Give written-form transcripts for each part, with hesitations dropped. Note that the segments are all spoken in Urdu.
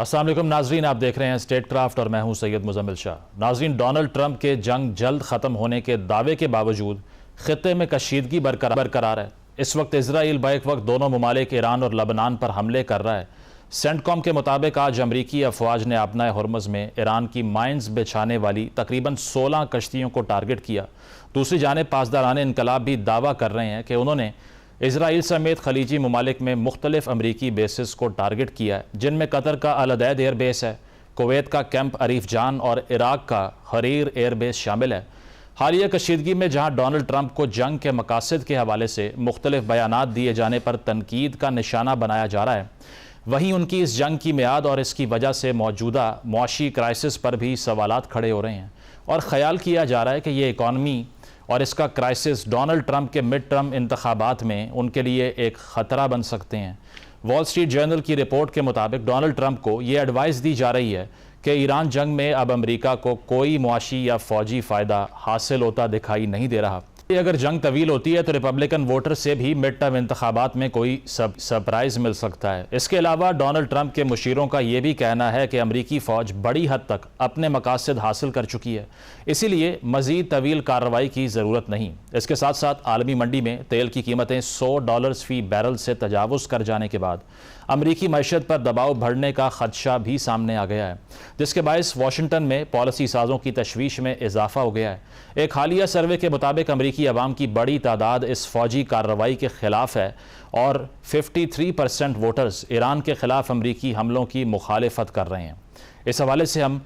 السلام علیکم ناظرین، آپ دیکھ رہے ہیں اسٹیٹ کرافٹ اور میں ہوں سید مزمل شاہ۔ ناظرین، ڈونلڈ ٹرمپ کے جنگ جلد ختم ہونے کے دعوے کے باوجود خطے میں کشیدگی برقرار ہے۔ اس وقت اسرائیل بیک وقت دونوں ممالک ایران اور لبنان پر حملے کر رہا ہے۔ سینٹ کام کے مطابق آج امریکی افواج نے اپنا ہرمز میں ایران کی مائنز بچھانے والی تقریباً 16 کشتیوں کو ٹارگٹ کیا۔ دوسری جانب پاسداران انقلاب بھی دعویٰ کر رہے ہیں کہ انہوں نے اسرائیل سمیت خلیجی ممالک میں مختلف امریکی بیسز کو ٹارگٹ کیا ہے، جن میں قطر کا العدید ایئر بیس ہے، کویت کا کیمپ عریف جان اور عراق کا حریر ایئر بیس شامل ہے۔ حالیہ کشیدگی میں جہاں ڈونلڈ ٹرمپ کو جنگ کے مقاصد کے حوالے سے مختلف بیانات دیے جانے پر تنقید کا نشانہ بنایا جا رہا ہے، وہیں ان کی اس جنگ کی میعاد اور اس کی وجہ سے موجودہ معاشی کرائسس پر بھی سوالات کھڑے ہو رہے ہیں، اور خیال کیا جا رہا ہے کہ یہ اکانومی اور اس کا کرائسس ڈونلڈ ٹرمپ کے مڈ ٹرم انتخابات میں ان کے لیے ایک خطرہ بن سکتے ہیں۔ وال سٹریٹ جرنل کی رپورٹ کے مطابق ڈونلڈ ٹرمپ کو یہ ایڈوائز دی جا رہی ہے کہ ایران جنگ میں اب امریکہ کو کوئی معاشی یا فوجی فائدہ حاصل ہوتا دکھائی نہیں دے رہا۔ اگر جنگ طویل ہوتی ہے تو ریپبلکن ووٹر سے بھی مڈ ٹرم انتخابات میں کوئی سرپرائز مل سکتا ہے۔ اس کے علاوہ ڈونلڈ ٹرمپ کے مشیروں کا یہ بھی کہنا ہے کہ امریکی فوج بڑی حد تک اپنے مقاصد حاصل کر چکی ہے، اسی لیے مزید طویل کارروائی کی ضرورت نہیں۔ اس کے ساتھ ساتھ عالمی منڈی میں تیل کی قیمتیں $100 فی بیرل سے تجاوز کر جانے کے بعد امریکی معیشت پر دباؤ بڑھنے کا خدشہ بھی سامنے آ گیا ہے، جس کے باعث واشنگٹن میں پالیسی سازوں کی تشویش میں اضافہ ہو گیا ہے۔ ایک حالیہ سروے کے مطابق امریکی عوام کی بڑی تعداد اس فوجی کارروائی کے خلاف ہے، اور 53% ووٹرز ایران کے خلاف امریکی حملوں کی مخالفت کر رہے ہیں۔ اس حوالے سے ہم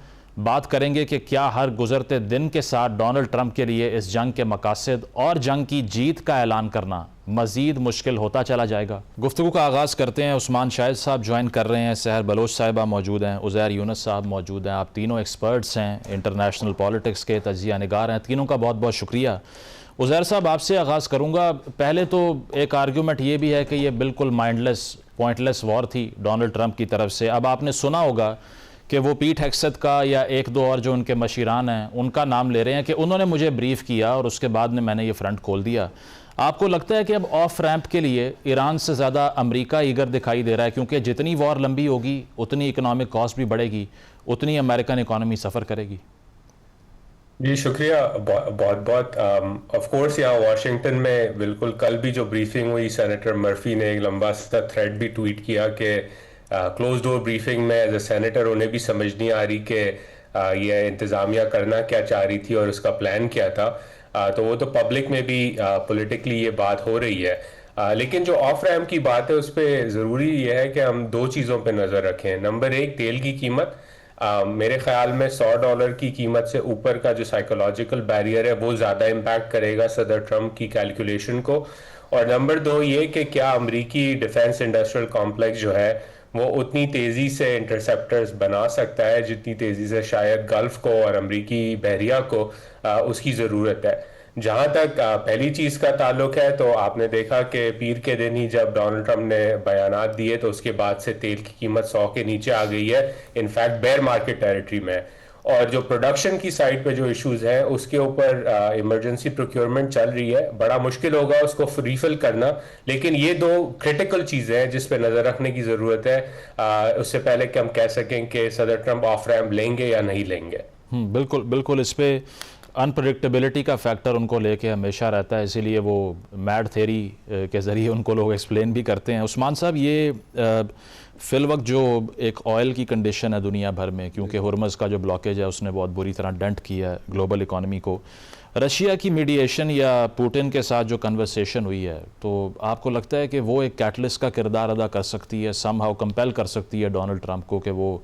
بات کریں گے کہ کیا ہر گزرتے دن کے ساتھ ڈونلڈ ٹرمپ کے لیے اس جنگ کے مقاصد اور جنگ کی جیت کا اعلان کرنا مزید مشکل ہوتا چلا جائے گا۔ گفتگو کا آغاز کرتے ہیں۔ عثمان شاہد صاحب جوائن کر رہے ہیں، سحر بلوچ صاحبہ موجود ہیں، عزیر یونس صاحب موجود ہیں۔ آپ تینوں ایکسپرٹس ہیں، انٹرنیشنل پولیٹکس کے تجزیہ نگار ہیں، تینوں کا بہت بہت شکریہ۔ عزیر صاحب، آپ سے آغاز کروں گا۔ پہلے تو ایک آرگیومنٹ یہ بھی ہے کہ یہ بالکل مائنڈلیس پوائنٹلیس وار تھی ڈونلڈ ٹرمپ کی طرف سے۔ اب آپ نے سنا ہوگا کہ وہ پیٹ ہیکسٹ کا یا ایک دو اور جو ان کے مشیران ہیں ان کا نام لے رہے ہیں کہ انہوں نے مجھے بریف کیا اور اس کے بعد میں نے یہ فرنٹ کھول دیا۔ آپ کو لگتا ہے کہ اب آف ریمپ کے لیے ایران سے زیادہ امریکہ ایگر دکھائی دے رہا ہے، کیونکہ جتنی وار لمبی ہوگی اتنی اکنامک کاسٹ بھی بڑھے گی، اتنی امریکن اکانومی سفر کرے گی؟ جی شکریہ بہت بہت۔ آف کورس یہاں واشنگٹن میں بالکل کل بھی جو بریفنگ ہوئی، سینیٹر مرفی نے ایک لمبا سا تھریڈ بھی ٹویٹ کیا کہ کلوز ڈور بریفنگ میں ایز اے سینیٹر انہیں بھی سمجھ نہیں آ رہی کہ یہ انتظامیہ کرنا کیا چاہ رہی تھی اور اس کا پلان کیا تھا۔ تو وہ تو پبلک میں بھی پولیٹیکلی یہ بات ہو رہی ہے، لیکن جو آف ریمپ کی بات ہے اس پہ ضروری یہ ہے کہ ہم دو چیزوں پہ نظر رکھیں۔ نمبر ایک، تیل کی قیمت۔ میرے خیال میں $100 کی قیمت سے اوپر کا جو سائیکولوجیکل بیریئر ہے وہ زیادہ امپیکٹ کرے گا صدر ٹرمپ کی کیلکولیشن کو۔ اور نمبر دو یہ کہ کیا امریکی ڈیفنس انڈسٹریل کمپلیکس جو ہے وہ اتنی تیزی سے انٹرسیپٹرز بنا سکتا ہے جتنی تیزی سے شاید گلف کو اور امریکی بحریہ کو اس کی ضرورت ہے۔ جہاں تک پہلی چیز کا تعلق ہے تو آپ نے دیکھا کہ پیر کے دن ہی جب ڈونلڈ ٹرمپ نے بیانات دیے تو اس کے بعد سے تیل کی قیمت 100 کے نیچے آ گئی ہے، انفیکٹ بیئر مارکیٹ ٹیریٹری میں۔ اور جو پروڈکشن کی سائٹ پہ جو ایشوز ہیں اس کے اوپر ایمرجنسی پروکیورمنٹ چل رہی ہے، بڑا مشکل ہوگا اس کو ریفل کرنا، لیکن یہ دو کریٹیکل چیزیں ہیں جس پہ نظر رکھنے کی ضرورت ہے اس سے پہلے کہ ہم کہہ سکیں کہ صدر ٹرمپ آف ریمپ لیں گے یا نہیں لیں گے۔ بالکل بالکل، اس پہ انپریڈکٹیبلٹی کا فیکٹر ان کو لے کے ہمیشہ رہتا ہے، اسی لیے وہ میڈ تھیری کے ذریعے ان کو لوگ ایکسپلین بھی کرتے ہیں۔ عثمان صاحب، یہ فی الوقت جو ایک آئل کی کنڈیشن ہے دنیا بھر میں، کیونکہ ہرمز کا جو بلاکیج ہے اس نے بہت بری طرح ڈنٹ کیا ہے گلوبل اکانومی کو، رشیا کی میڈیشن یا پوٹن کے ساتھ جو کنورسیشن ہوئی ہے، تو آپ کو لگتا ہے کہ وہ ایک کیٹلسٹ کا کردار ادا کر سکتی ہے، سم ہاؤ کمپیل کر سکتی ہے ڈونلڈ ٹرمپ کو کہ وہ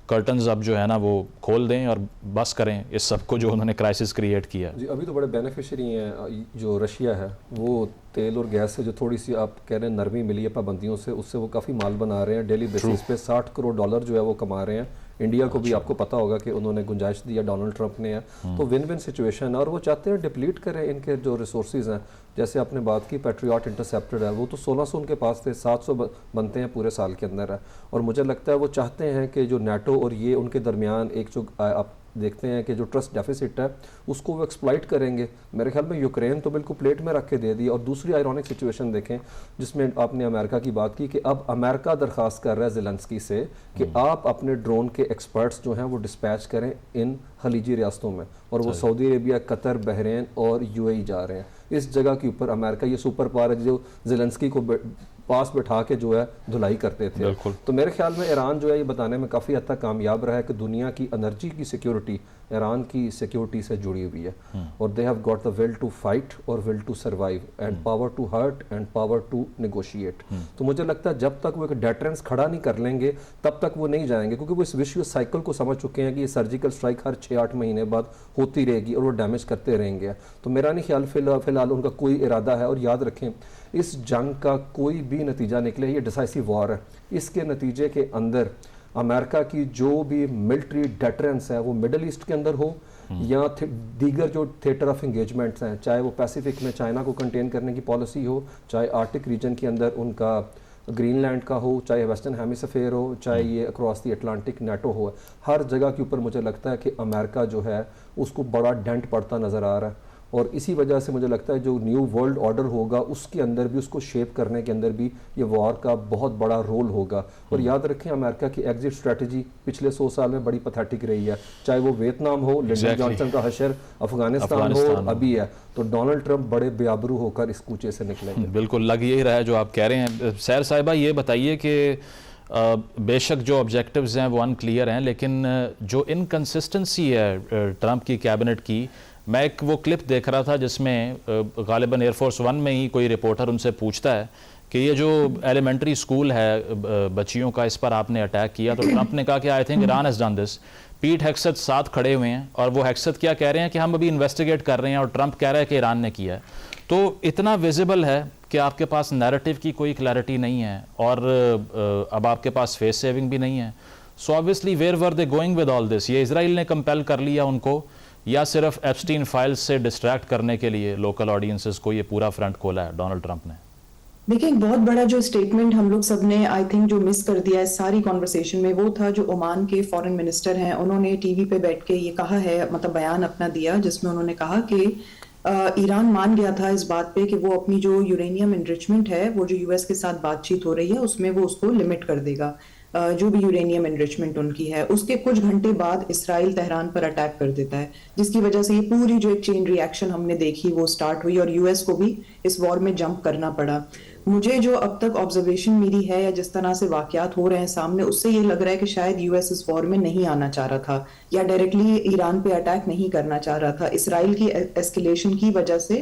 کرٹنز اب جو ہے نا وہ کھول دیں اور بس کریں اس سب کو جو انہوں نے کرائسس کریٹ کیا؟ جی، ابھی تو بڑے بینیفیشری ہیں جو رشیا ہے، وہ تیل اور گیس سے جو تھوڑی سی آپ کہہ رہے ہیں نرمی ملی ہے پابندیوں سے، اس سے وہ کافی مال بنا رہے ہیں، ڈیلی بیسس پہ $60 کروڑ جو ہے وہ کما رہے ہیں۔ انڈیا کو بھی آپ کو پتا ہوگا کہ انہوں نے گنجائش دیا ڈونلڈ ٹرمپ نے ہے، تو ون ون سچویشن ہے، اور وہ چاہتے ہیں ڈپلیٹ کریں ان کے جو ریسورسز ہیں۔ جیسے آپ نے بات کی پیٹریاٹ انٹرسیپٹر ہے، وہ تو 1600 ان کے پاس تھے، 700 بنتے ہیں پورے سال کے اندر ہے، اور مجھے لگتا ہے وہ چاہتے ہیں کہ جو نیٹو اور یہ ان کے درمیان ایک جو آپ دیکھتے ہیں کہ جو ٹرسٹ ڈیفیسٹ ہے اس کو وہ ایکسپلائٹ کریں گے. میرے خیال میں یوکرین تو بالکل پلیٹ میں رکھ کے دے دی. اور دوسری آئرونک سچویشن دیکھیں جس میں آپ نے امریکہ کی بات کی کہ اب امریکہ درخواست کر رہا ہے زیلنسکی سے کہ آپ اپنے ڈرون کے ایکسپرٹس جو ہیں وہ ڈسپیچ کریں ان خلیجی ریاستوں میں, اور وہ سعودی عربیہ, قطر, بحرین اور UAE جا رہے ہیں. اس جگہ کے اوپر امریکہ یہ سپر پاور ہے جو زیلنسکی کو پاس بٹھا کے جو ہے دھلائی کرتے تھے. تو میرے خیال میں ایران جو ہے یہ بتانے میں کافی حد تک کامیاب رہا ہے کہ دنیا کی انرجی کی سیکیورٹی ایران کی سیکیورٹی سے جڑی ہوئی ہے, اور they have got the will to fight or will to survive and power to hurt and power to negotiate. تو مجھے لگتا ہے جب تک وہ ایک ڈیٹرنس کھڑا نہیں کر لیں گے تب تک وہ نہیں جائیں گے, کیونکہ وہ اس وشیوس سائیکل کو سمجھ چکے ہیں کہ یہ سرجیکل اسٹرائک ہر 6-8 مہینے بعد ہوتی رہے گی اور وہ ڈیمیج کرتے رہیں گے. تو میرا نہیں خیال فی الحال ان کا کوئی ارادہ ہے. اور یاد رکھیں اس جنگ کا کوئی بھی نتیجہ نکلے, یہ ڈیسائسو وار ہے, اس کے نتیجے کے اندر امریکہ کی جو بھی ملٹری ڈیٹرنس ہے وہ مڈل ایسٹ کے اندر ہو یا دیگر جو تھیٹر آف انگیجمنٹس ہیں, چاہے وہ پیسیفک میں چائنا کو کنٹین کرنے کی پالیسی ہو, چاہے آرٹک ریجن کے اندر ان کا گرین لینڈ کا ہو, چاہے ویسٹرن ہیمیسفیئر ہو, چاہے یہ اکراس دی اٹلانٹک نیٹو ہو, ہر جگہ کے اوپر مجھے لگتا ہے کہ امریکہ جو ہے اس کو بڑا ڈینٹ پڑتا نظر آ رہا ہے. اور اسی وجہ سے مجھے لگتا ہے جو نیو ورلڈ آرڈر ہوگا اس کے اندر بھی, اس کو شیپ کرنے کے اندر بھی یہ وار کا بہت بڑا رول ہوگا. اور یاد رکھیں امریکہ کی ایگزٹ اسٹریٹجی پچھلے 100 سال میں بڑی پتھیٹک رہی ہے, چاہے وہ ویتنام ہو, لنڈن جانسن کا حشر, افغانستان ہو, ابھی ہے. تو ڈونلڈ ٹرمپ بڑے بے آبرو ہو کر اس کوچے سے نکلیں گے. بالکل لگ یہی رہا ہے جو آپ کہہ رہے ہیں. سیر صاحبہ یہ بتائیے کہ بے شک جو آبجیکٹیوز ہیں وہ ان کلیئر ہیں, لیکن جو انکنسسٹنسی ہے ٹرمپ کی کیبنٹ کی, میں ایک وہ کلپ دیکھ رہا تھا جس میں غالباً ایئر فورس 1 میں ہی کوئی رپورٹر ان سے پوچھتا ہے کہ یہ جو ایلیمنٹری اسکول ہے بچیوں کا, اس پر آپ نے اٹیک کیا, تو ٹرمپ نے کہا کہ I think Iran has done this. Pete Hegseth ساتھ کھڑے ہوئے ہیں اور وہ ہیگسیت کیا کہہ رہے ہیں کہ ہم ابھی انویسٹیگیٹ کر رہے ہیں, اور ٹرمپ کہہ رہا ہے کہ ایران نے کیا ہے. تو اتنا ویزیبل ہے کہ آپ کے پاس نیریٹو کی کوئی کلیئرٹی نہیں ہے, اور اب آپ کے پاس فیس سیونگ بھی نہیں ہے. سو obviously where were they going with all this؟ یہ اسرائیل نے کمپیل کر لیا ان کو, یا صرف ایپسٹین فائلز سے ڈسٹریکٹ کرنے کے لیے لوکل آڈینسز کو یہ پورا فرنٹ کھولا ہے ڈونلڈ ٹرمپ نے؟ دیکھیں بہت بڑا جو اسٹیٹمنٹ ہم لوگ سب نے آئی تھنک جو مس کر دیا ہے ساری کانورسیشن میں, وہ تھا جو عمان کے فارن منسٹر ہیں, انہوں نے ٹی وی پہ بیٹھ کے یہ کہا ہے, مطلب بیان اپنا دیا, جس میں انہوں نے کہا کہ ایران مان گیا تھا اس بات پہ کہ وہ اپنی جو یورینیم انریچمنٹ ہے وہ جو US کے ساتھ بات چیت ہو رہی ہے اس میں وہ اس کو لمٹ کر دے گا, جو بھی یورینیم انریچمنٹ ان کی ہے. اس کے کچھ گھنٹے بعد اسرائیل تہران پر اٹیک کر دیتا ہے, جس کی وجہ سے یہ پوری جو ایک چین ری ایکشن ہم نے دیکھی وہ سٹارٹ ہوئی, اور US کو بھی اس وار میں جمپ کرنا پڑا. مجھے جو اب تک آبزرویشن میری ہے یا جس طرح سے واقعات ہو رہے ہیں سامنے, اس سے یہ لگ رہا ہے کہ شاید US اس وار میں نہیں آنا چاہ رہا تھا, یا ڈائریکٹلی ایران پہ اٹیک نہیں کرنا چاہ رہا تھا. اسرائیل کی ایسکیلیشن کی وجہ سے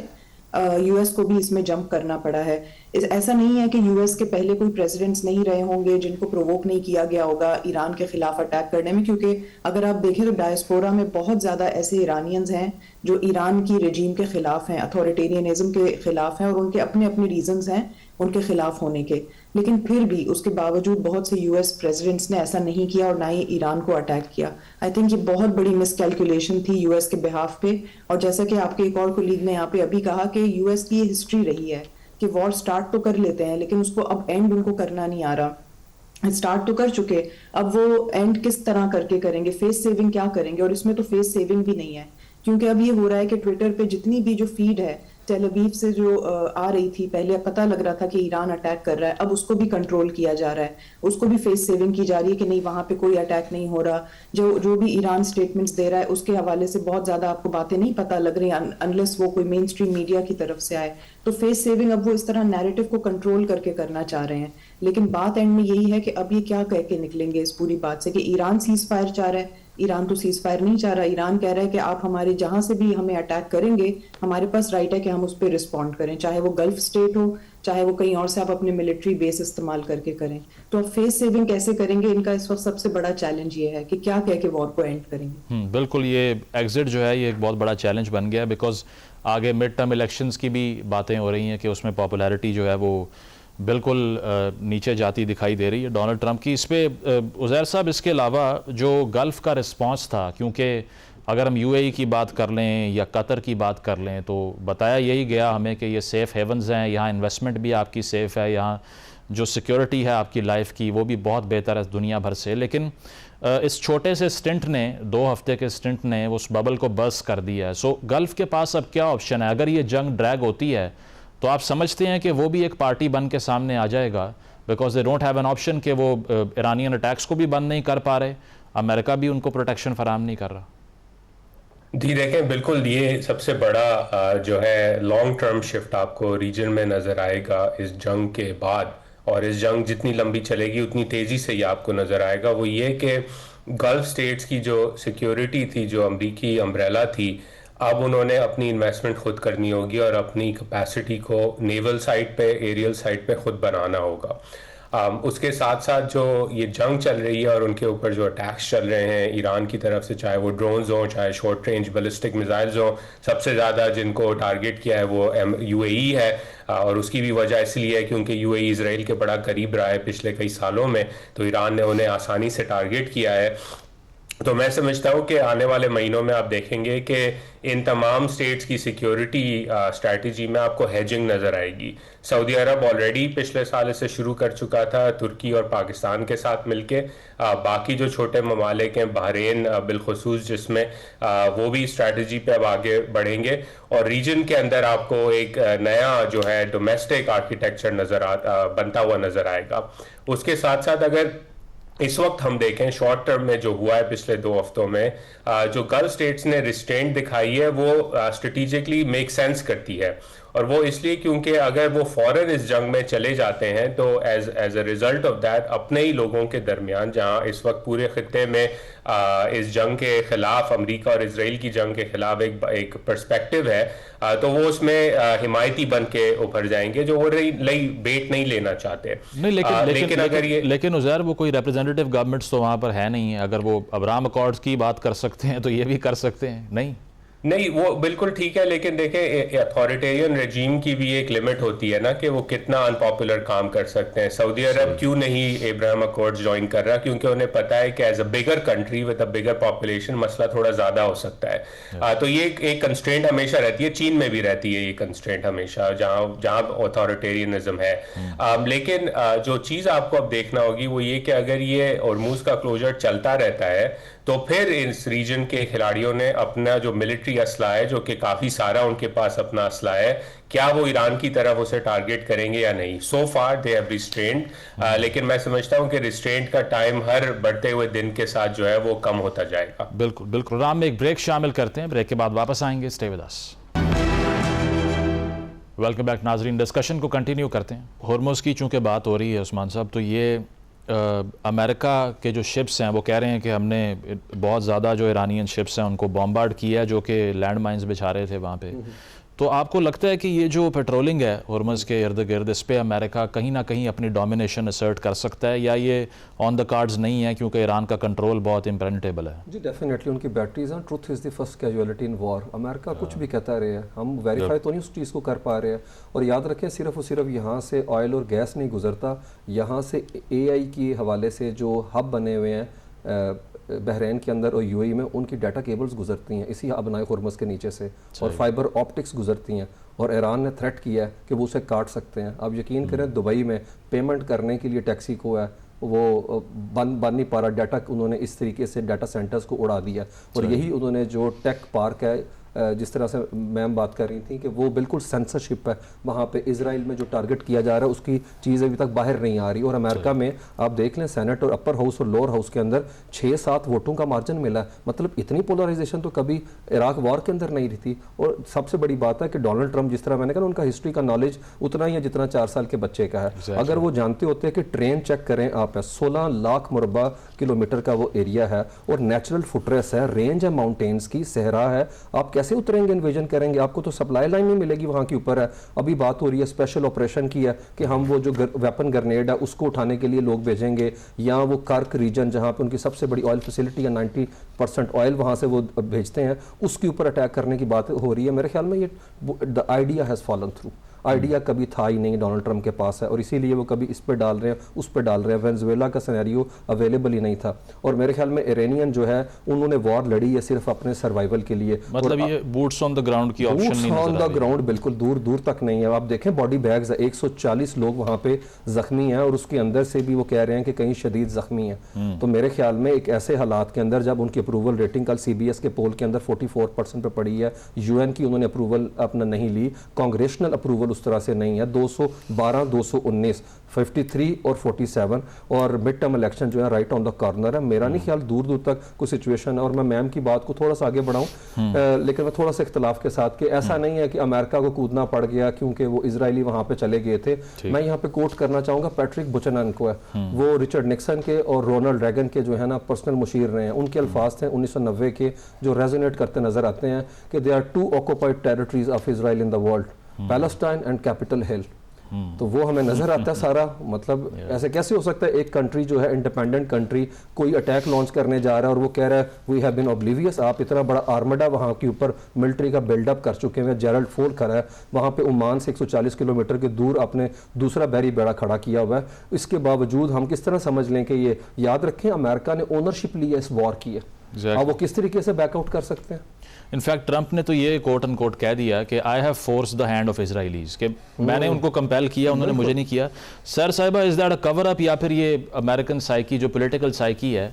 US کو بھی اس میں جمپ کرنا پڑا ہے. ایسا نہیں ہے کہ US کے پہلے کوئی پریزیڈنٹس نہیں رہے ہوں گے جن کو پرووک نہیں کیا گیا ہوگا ایران کے خلاف اٹیک کرنے میں, کیونکہ اگر آپ دیکھیں تو ڈائسپورا میں بہت زیادہ ایسے ایرانینز ہیں جو ایران کی رجیم کے خلاف ہیں, اتھارٹیرینزم کے خلاف ہیں, اور ان کے اپنے اپنے ریزنز ہیں ان کے خلاف ہونے کے. لیکن پھر بھی اس کے باوجود بہت سے US پریزیڈنٹس نے ایسا نہیں کیا اور نہ ہی ایران کو اٹیک کیا. آئی تھنک یہ بہت بڑی مس کیلکولیشن تھی US کے بہاف پہ. اور جیسا کہ آپ کے ایک اور کولیگ نے یہاں پہ ابھی کہا کہ US کی یہ ہسٹری رہی ہے کہ وار سٹارٹ تو کر لیتے ہیں لیکن اس کو اب اینڈ ان کو کرنا نہیں آ رہا. سٹارٹ تو کر چکے, اب وہ اینڈ کس طرح کر کے کریں گے, فیس سیونگ کیا کریں گے, اور اس میں تو فیس سیونگ بھی نہیں ہے, کیونکہ اب یہ ہو رہا ہے کہ ٹویٹر پہ جتنی بھی جو فیڈ ہے ٹیل ابیب سے جو آ رہی تھی, پہلے پتہ لگ رہا تھا کہ ایران اٹیک کر رہا ہے, اب اس کو بھی کنٹرول کیا جا رہا ہے, اس کو بھی فیس سیونگ کی جا رہی ہے کہ نہیں وہاں پہ کوئی اٹیک نہیں ہو رہا. جو بھی ایران سٹیٹمنٹس دے رہا ہے اس کے حوالے سے بہت زیادہ آپ کو باتیں نہیں پتہ لگ رہی انلیس وہ کوئی مین اسٹریم میڈیا کی طرف سے آئے. تو فیس سیونگ اب وہ اس طرح نیریٹو کو کنٹرول کر کے کرنا چاہ رہے ہیں. لیکن بات اینڈ میں یہی ہے کہ اب یہ کیا کہہ کے نکلیں گے اس پوری بات سے کہ ایران سیز فائر چاہ رہا ہے. ایران تو سیز فائر نہیں چاہ رہا, ایران کہہ رہا ہے کہ آپ ہمارے جہاں سے بھی ہمیں اٹیک کریں گے ہمارے پاس رائٹ ہے کہ ہم اس پہ رسپونڈ کریں, چاہے وہ گلف اسٹیٹ ہو چاہے وہ کہیں اور سے آپ اپنے ملٹری بیس استعمال کر کے کریں. تو اب فیس سیونگ کیسے کریں گے, ان کا اس وقت سب سے بڑا چیلنج یہ ہے کہ کیا کہہ کے وار کو اینڈ کریں گے. بالکل یہ ایگزٹ جو ہے یہ ایک بہت بڑا چیلنج بن گیا ہے, بیکاز آگے مڈ ٹرم الیکشنز کی بھی باتیں ہو رہی ہیں کہ اس میں پاپولیرٹی جو ہے وہ بالکل نیچے جاتی دکھائی دے رہی ہے ڈونلڈ ٹرمپ کی. اس پہ عزیر صاحب اس کے علاوہ جو گلف کا رسپانس تھا, کیونکہ اگر ہم UAE کی بات کر لیں یا قطر کی بات کر لیں تو بتایا یہی گیا ہمیں کہ یہ سیف ہیونز ہیں, یہاں انویسٹمنٹ بھی آپ کی سیف ہے, یہاں جو سیکیورٹی ہے آپ کی لائف کی وہ بھی بہت بہتر ہے دنیا بھر سے. لیکن اس چھوٹے سے سٹنٹ نے 2 ہفتے کے سٹنٹ نے اس ببل کو برسٹ کر دیا ہے. سو گلف کے پاس اب کیا آپشن ہے؟ اگر یہ جنگ ڈریگ ہوتی ہے تو آپ سمجھتے ہیں کہ وہ بھی ایک پارٹی بن کے سامنے آ جائے گا because they don't have an option کہ وہ ایرانین اٹیکس کو بھی بند نہیں کر پا رہے, امریکہ بھی ان کو پروٹیکشن فراہم نہیں کر رہا. جی دیکھیں بالکل یہ سب سے بڑا جو ہے لانگ ٹرم شفٹ آپ کو ریجن میں نظر آئے گا اس جنگ کے بعد, اور اس جنگ جتنی لمبی چلے گی اتنی تیزی سے یہ آپ کو نظر آئے گا. وہ یہ کہ گلف سٹیٹس کی جو سیکیورٹی تھی, جو امریکی امبریلا تھی, اب انہوں نے اپنی انویسٹمنٹ خود کرنی ہوگی اور اپنی کیپیسٹی کو نیول سائٹ پہ, ایریل سائٹ پہ خود بنانا ہوگا. اس کے ساتھ ساتھ جو یہ جنگ چل رہی ہے اور ان کے اوپر جو اٹیکس چل رہے ہیں ایران کی طرف سے, چاہے وہ ڈرونز ہوں, چاہے شارٹ رینج بیلسٹک میزائلز ہوں, سب سے زیادہ جن کو ٹارگٹ کیا ہے وہ UAE ہے, اور اس کی بھی وجہ اس لیے ہے کیونکہ UAE اسرائیل کے بڑا قریب رہا ہے پچھلے کئی سالوں میں, تو ایران نے انہیں آسانی سے ٹارگٹ کیا ہے. تو میں سمجھتا ہوں کہ آنے والے مہینوں میں آپ دیکھیں گے کہ ان تمام سٹیٹس کی سیکیورٹی اسٹریٹجی میں آپ کو ہیجنگ نظر آئے گی. سعودی عرب آلریڈی پچھلے سال اسے شروع کر چکا تھا ترکی اور پاکستان کے ساتھ مل کے. باقی جو چھوٹے ممالک ہیں, بحرین بالخصوص, جس میں وہ بھی اسٹریٹجی پہ اب آگے بڑھیں گے, اور ریجن کے اندر آپ کو ایک نیا جو ہے ڈومیسٹک آرکیٹیکچر بنتا ہوا نظر آئے گا. اس کے ساتھ ساتھ اگر اس وقت ہم دیکھیں شارٹ ٹرم میں جو ہوا ہے پچھلے 2 ہفتوں میں, جو گلف سٹیٹس نے ریسٹرینٹ دکھائی ہے وہ اسٹریٹجکلی میک سینس کرتی ہے, اور وہ اس لیے کیونکہ اگر وہ فوراً اس جنگ میں چلے جاتے ہیں تو as a result of that اپنے ہی لوگوں کے درمیان, جہاں اس وقت پورے خطے میں اس جنگ کے خلاف, امریکہ اور اسرائیل کی جنگ کے خلاف ایک پرسپیکٹیو ہے, تو وہ اس میں حمایتی بن کے ابھر جائیں گے, جو وہ بیٹ نہیں لینا چاہتے. نہیں, لیکن عزیر وہ کوئی ریپرزینٹیو گورنمنٹس تو وہاں پر ہے نہیں ہے. اگر وہ ابراہم اکارڈز کی بات کر سکتے ہیں تو یہ بھی کر سکتے ہیں. نہیں وہ بالکل ٹھیک ہے, لیکن دیکھیں اتھارٹیرین رجیم کی بھی ایک لمٹ ہوتی ہے نا کہ وہ کتنا انپاپولر کام کر سکتے ہیں. سعودی عرب کیوں نہیں ابراہیم اکارڈز جوائن کر رہا؟ کیونکہ انہیں پتا ہے کہ as a bigger country with a bigger population مسئلہ تھوڑا زیادہ ہو سکتا ہے. تو یہ ایک کنسٹرینٹ ہمیشہ رہتی ہے, چین میں بھی رہتی ہے یہ کنسٹرینٹ ہمیشہ, جہاں اتھارٹیرینزم ہے. لیکن جو چیز آپ کو اب دیکھنا ہوگی وہ یہ کہ اگر یہ ہرموز کا کلوزر چلتا رہتا ہے تو پھر اس ریجن کے کھلاڑیوں نے اپنا جو ملٹری اسلحہ ہے, جو کہ کافی سارا ان کے پاس اپنا اسلحہ ہے, کیا وہ ایران کی طرف اسے ٹارگٹ کریں گے یا نہیں. سو فار دے ہیو ریسٹرینڈ, لیکن میں سمجھتا ہوں کہ ریسٹرینٹ کا ٹائم ہر بڑھتے ہوئے دن کے ساتھ جو ہے وہ کم ہوتا جائے گا. بالکل. رام میں ایک بریک شامل کرتے ہیں, بریک کے بعد واپس آئیں گے. Stay with us. Welcome back ناظرین, ڈسکشن کو کنٹینیو کرتے ہیں. ہرمز کی چونکہ بات ہو رہی ہے عثمان صاحب, تو یہ امریکہ کے جو شپس ہیں وہ کہہ رہے ہیں کہ ہم نے بہت زیادہ جو ایرانین شپس ہیں ان کو بمبارڈ کیا جو کہ لینڈ مائنز بچھا رہے تھے وہاں پہ. تو آپ کو لگتا ہے کہ یہ جو پیٹرولنگ ہے ہرمز کے ارد گرد, اس پہ امریکہ کہیں نہ کہیں اپنی ڈومینیشن اسرٹ کر سکتا ہے, یا یہ آن دا کارڈز نہیں ہے کیونکہ ایران کا کنٹرول بہت امپرینٹیبل ہے؟ جی ڈیفینیٹلی ان کی بیٹریز ہیں. Truth is the first casualty in war. امریکہ کچھ بھی کہتا رہے ہیں, ہم ویریفائی تو نہیں اس چیز کو کر پا رہے ہیں. اور یاد رکھیں صرف اور صرف یہاں سے آئل اور گیس نہیں گزرتا, یہاں سے AI کے حوالے سے جو ہب بنے ہوئے ہیں بحرین کے اندر اور UAE میں, ان کی ڈیٹا کیبلز گزرتی ہیں اسی ابنائے ہرمز کے نیچے سے, اور فائبر آپٹکس گزرتی ہیں, اور ایران نے تھریٹ کیا ہے کہ وہ اسے کاٹ سکتے ہیں. آپ یقین کریں دبئی میں پیمنٹ کرنے کے لیے ٹیکسی کو ہے وہ بن نہیں پا رہا, ڈیٹا انہوں نے اس طریقے سے ڈیٹا سینٹرز کو اڑا دیا, اور یہی انہوں نے جو ٹیک پارک ہے جس طرح سے میم بات کر رہی تھیں کہ وہ بالکل سینسرشپ ہے وہاں پہ. اسرائیل میں جو ٹارگٹ کیا جا رہا ہے اس کی چیز ابھی تک باہر نہیں آ رہی, اور امریکہ میں آپ دیکھ لیں سینٹ اور اپر ہاؤس اور لوور ہاؤس کے اندر 6-7 ووٹوں کا مارجن ملا ہے. مطلب اتنی پولرائزیشن تو کبھی عراق وار کے اندر نہیں رہی تھی. اور سب سے بڑی بات ہے کہ ڈونلڈ ٹرمپ, جس طرح میں نے کہا ان کا ہسٹری کا نالج اتنا ہی ہے جتنا 4 سال کے بچے کا ہے. اگر وہ جانتے ہوتے ہیں کہ ٹرین چیک کریں آپ, 16 لاکھ مربع کلومیٹر کا وہ ایریا ہے, اور نیچرل فٹریس ہے, رینج ہے ماؤنٹینز کی, صحرا ہے, آپ کیسے اتریں گے انویژن کریں گے؟ آپ کو تو سپلائی لائن نہیں ملے گی وہاں کے اوپر ہے. ابھی بات ہو رہی ہے اسپیشل آپریشن کی ہے کہ ہم وہ جو ویپن گرنیڈ ہے اس کو اٹھانے کے لیے لوگ بھیجیں گے, یا وہ کرک ریجن جہاں پہ ان کی سب سے بڑی آئل فیسلٹی ہے, 90% آئل وہاں سے وہ بھیجتے ہیں, اس کے اوپر اٹیک کرنے کی بات ہو رہی ہے. میرے خیال میں یہ the idea has fallen through. Idea کبھی تھا ہی نہیں ڈونلڈ ٹرمپ کے پاس ہے، اور اسی لیے وہ کبھی اس پہ ڈال رہے ہیں اس پہ ڈال رہے ہیں. وینزویلا کا سینیریو اویلیبل ہی نہیں تھا، اور میرے خیال میں ایرانین جو ہے انہوں نے وار لڑی ہے صرف اپنے سروائیول کے لیے. مطلب یہ بوٹس آن دا گراؤنڈ کی آپشن نہیں نظر آن دا گراؤنڈ بالکل دور دور تک نہیں ہے. آپ دیکھیں باڈی بیگز 140 لوگ وہاں پہ زخمی ہیں، اور اس کے اندر سے بھی وہ کہہ رہے ہیں کہ کہیں شدید زخمی ہیں. تو میرے خیال میں ایک ایسے حالات کے اندر جب ان کی اپروول ریٹنگ کل سی بی ایس کے پول کے اندر 44% پہ پڑی ہے، یو این کی انہوں نے اپروول اپنا نہیں لی، کانگریشنل اپروول اس طرح سے نہیں ہے. 212 219 53 اور 47 اور مڈ ٹرم الیکشن جو ہے رائٹ آن دا کارنر ہے. میرا نہیں خیال دور دور تک کوئی سچویشن ہے. اور میں میم کی بات کو تھوڑا سا آگے بڑھاؤں، لیکن میں تھوڑا سا اختلاف کے ساتھ کہ ایسا نہیں ہے کہ امریکہ کو کودنا پڑ گیا کیونکہ وہ اسرائیلی وہاں پہ چلے گئے تھے. میں یہاں پہ کوٹ کرنا چاہوں گا پیٹرک بچنن کو ہے، وہ رچرڈ نکسن کے اور رونلڈ ریگن کے جو ہے نا پرسنل مشیر رہے ہیں. ان کے الفاظ تھے 1990 کے جو ریزونیٹ کرتے نظر آتے ہیں کہ they are 2 occupied territories of Israel in the world, Palestine and Capitol Hill. تو وہ ہمیں نظر آتا ہے سارا. مطلب ایسے کیسے ہو سکتا ہے ایک کنٹری جو ہے انڈیپینڈنٹ کنٹری کوئی اٹیک لانچ کرنے جا رہا ہے اور وہ کہہ رہا ہے وی ہیو بین اوبلیویس. آپ اتنا بڑا آرمڈا وہاں کے اوپر ملٹری کا بلڈ اپ کر چکے ہیں. جیرلڈ فول کھڑا ہے وہاں پہ عمان سے 140 کلومیٹر کے دور آپ نے دوسرا بحری بیڑا کھڑا کیا ہوا ہے. اس کے باوجود ہم کس طرح سمجھ لیں کہ یہ یاد رکھیں امریکہ نے اونرشپ لی ہے اس وار کی ہے. اب وہ کس طریقے سے بیک آؤٹ کر سکتے ہیں؟ انفیکٹ ٹرمپ نے تو یہ کوٹ ان کوٹ کہہ دیا کہ I have force the hand of اسرائیلیز، کہ میں نے ان کو کمپیل کیا، انہوں نے مجھے نہیں کیا. سر صاحبہ از دیٹ اے کور اپ، یا پھر یہ امریکن سائیکی جو پولیٹیکل سائیکی ہے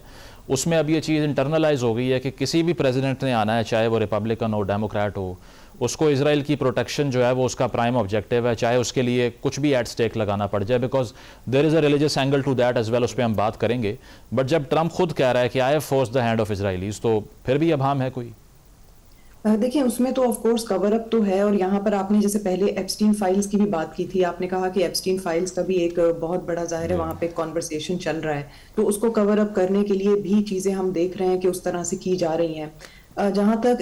اس میں اب یہ چیز انٹرنلائز ہو گئی ہے کہ کسی بھی پریزیڈنٹ نے آنا ہے چاہے وہ ریپبلکن ہو ڈیموکریٹ ہو، اس کو اسرائیل کی پروٹیکشن جو ہے وہ اس کا پرائم آبجیکٹیو ہے، چاہے اس کے لیے کچھ بھی ایٹ سٹیک لگانا پڑ جائے، because there is a religious angle to that as well. اس پہ ہم بات کریں گے. بٹ جب ٹرمپ خود کہہ رہا ہے کہ I have force the hand of اسرائیلیز، تو پھر بھی ابہام ہے کوئی؟ دیکھیں اس میں تو آف کورس کور اپ تو ہے. اور یہاں پر آپ نے جیسے پہلے ایپسٹین فائلز کی بھی بات کی تھی، آپ نے کہا کہ ایپسٹین فائلز کا بھی ایک بہت بڑا ظاہر ہے وہاں پہ کانورسیشن چل رہا ہے، تو اس کو کور اپ کرنے کے لیے بھی چیزیں ہم دیکھ رہے ہیں کہ اس طرح سے کی جا رہی ہیں. جہاں تک